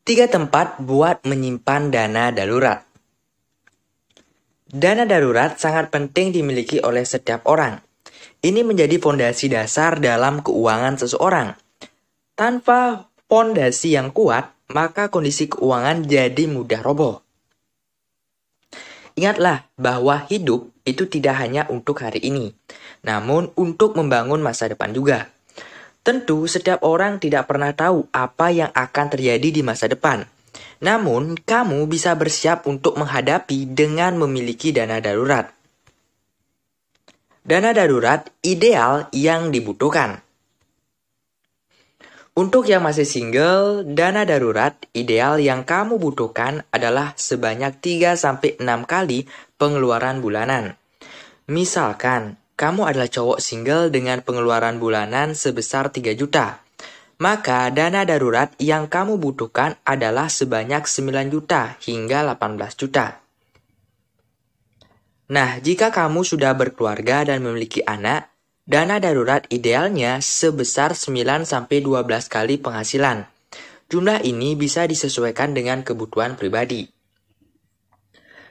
3 tempat buat menyimpan dana darurat. Dana darurat sangat penting dimiliki oleh setiap orang. Ini menjadi fondasi dasar dalam keuangan seseorang. Tanpa fondasi yang kuat, maka kondisi keuangan jadi mudah roboh. Ingatlah bahwa hidup itu tidak hanya untuk hari ini, namun untuk membangun masa depan juga. Tentu, setiap orang tidak pernah tahu apa yang akan terjadi di masa depan. Namun, kamu bisa bersiap untuk menghadapi dengan memiliki dana darurat. Dana darurat ideal yang dibutuhkan. Untuk yang masih single, dana darurat ideal yang kamu butuhkan adalah sebanyak 3-6 kali pengeluaran bulanan. Misalkan, kamu adalah cowok single dengan pengeluaran bulanan sebesar 3 juta. Maka dana darurat yang kamu butuhkan adalah sebanyak 9 juta hingga 18 juta. Nah, jika kamu sudah berkeluarga dan memiliki anak, dana darurat idealnya sebesar 9-12 kali penghasilan. Jumlah ini bisa disesuaikan dengan kebutuhan pribadi.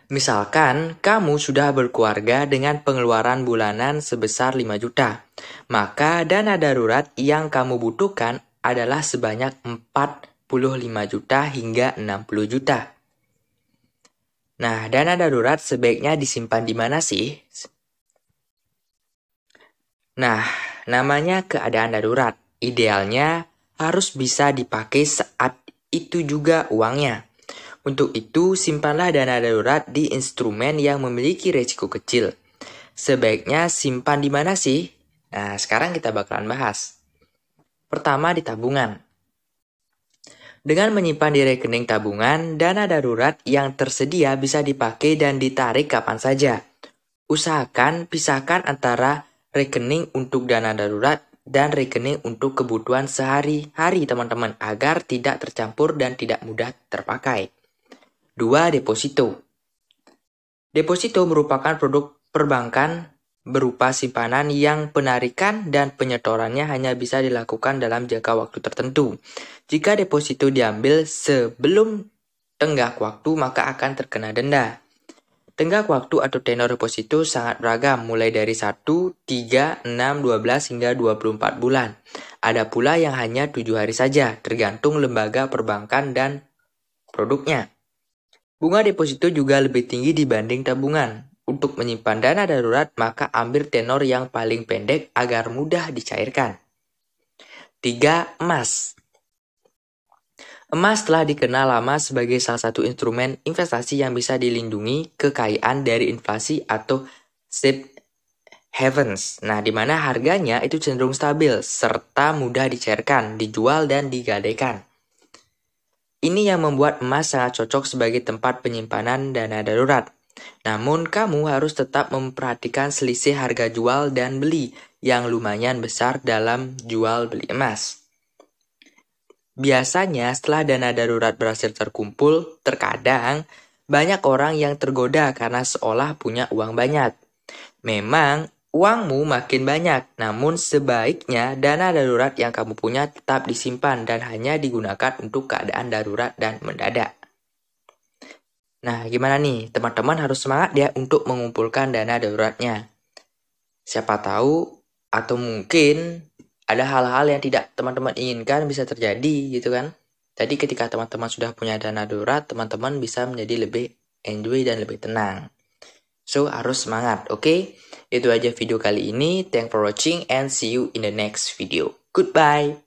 Misalkan, kamu sudah berkeluarga dengan pengeluaran bulanan sebesar 5 juta. Maka dana darurat yang kamu butuhkan adalah sebanyak 45 juta hingga 60 juta. Nah, dana darurat sebaiknya disimpan di mana sih? Nah, namanya keadaan darurat. Idealnya harus bisa dipakai saat itu juga uangnya. Untuk itu, simpanlah dana darurat di instrumen yang memiliki risiko kecil. Sebaiknya simpan di mana sih? Nah, sekarang kita bakalan bahas. Pertama, di tabungan. Dengan menyimpan di rekening tabungan, dana darurat yang tersedia bisa dipakai dan ditarik kapan saja. Usahakan pisahkan antara rekening untuk dana darurat dan rekening untuk kebutuhan sehari-hari teman-teman agar tidak tercampur dan tidak mudah terpakai. 2. Deposito. Deposito merupakan produk perbankan berupa simpanan yang penarikan dan penyetorannya hanya bisa dilakukan dalam jangka waktu tertentu. Jika deposito diambil sebelum tenggat waktu, maka akan terkena denda. Tenggat waktu atau tenor deposito sangat beragam, mulai dari 1, 3, 6, 12, hingga 24 bulan. Ada pula yang hanya 7 hari saja, tergantung lembaga perbankan dan produknya. Bunga deposito juga lebih tinggi dibanding tabungan. Untuk menyimpan dana darurat, maka ambil tenor yang paling pendek agar mudah dicairkan. 3. Emas. Emas telah dikenal lama sebagai salah satu instrumen investasi yang bisa dilindungi kekayaan dari inflasi atau safe havens. Nah, di mana harganya itu cenderung stabil serta mudah dicairkan, dijual dan digadaikan. Ini yang membuat emas sangat cocok sebagai tempat penyimpanan dana darurat. Namun, kamu harus tetap memperhatikan selisih harga jual dan beli yang lumayan besar dalam jual beli emas. Biasanya, setelah dana darurat berhasil terkumpul, terkadang banyak orang yang tergoda karena seolah punya uang banyak. Memang, uangmu makin banyak, namun sebaiknya dana darurat yang kamu punya tetap disimpan dan hanya digunakan untuk keadaan darurat dan mendadak. Nah, gimana nih? Teman-teman harus semangat ya untuk mengumpulkan dana daruratnya. Siapa tahu atau mungkin ada hal-hal yang tidak teman-teman inginkan bisa terjadi gitu kan. Jadi ketika teman-teman sudah punya dana darurat, teman-teman bisa menjadi lebih enjoy dan lebih tenang. So, harus semangat, oke? Itu aja video kali ini. Thanks for watching and see you in the next video. Goodbye!